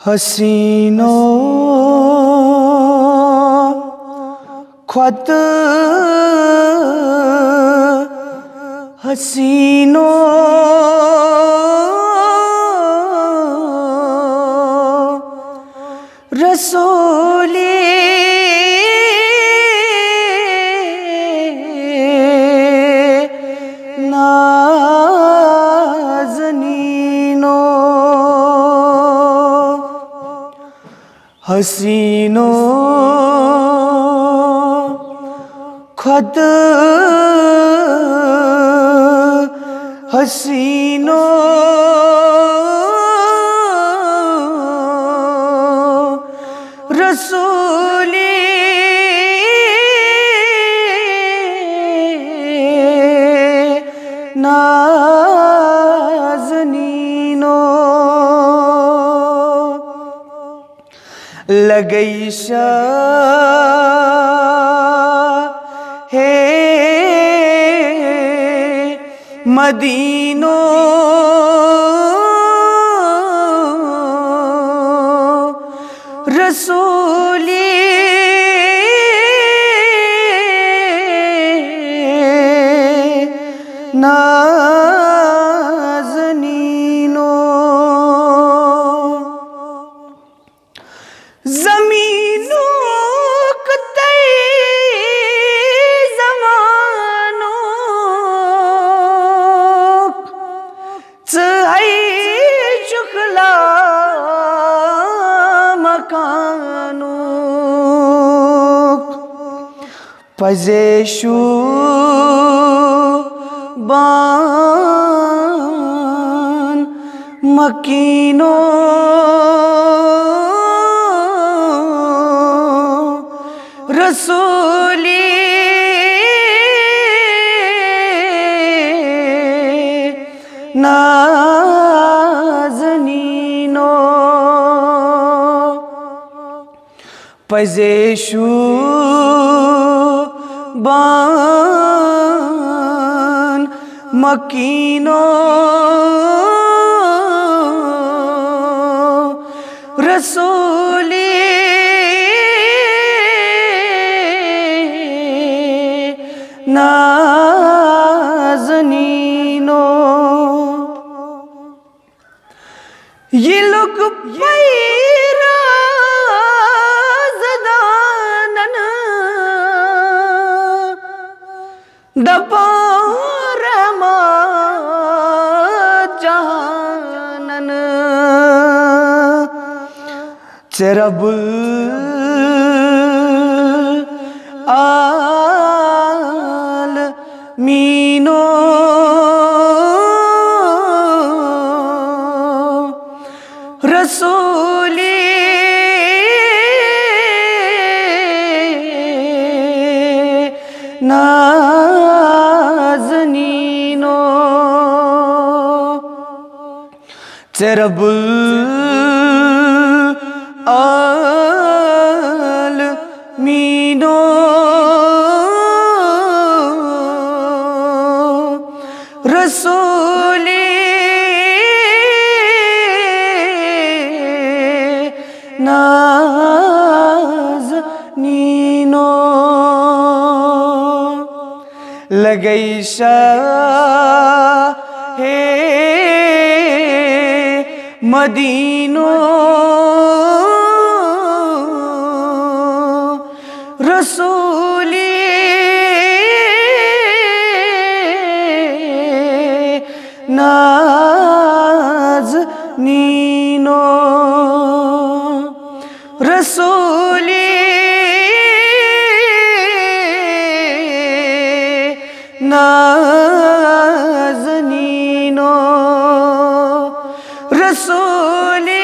حسینوں خط حسینوں رسولی حسینوں خط حسینوں رسولی نازنینوں لگئی شاہ مدینوں رسولی نازنینوں زمینوں کتے زمانوں چہائی چکلا مکانوں پزیشو بان مکینوں رسولی نازنینوں پزیشو بان مکینوں رسولی نازنینوں یہ لوگ پیرازدانن دپار ما جہانن چرب مینوں رسولی نازنینوں چرب العالمینوں رسولی نازنینوں لگئی شاہ مدینوں رسولی نازنینوں رسولی نازنینوں رسولی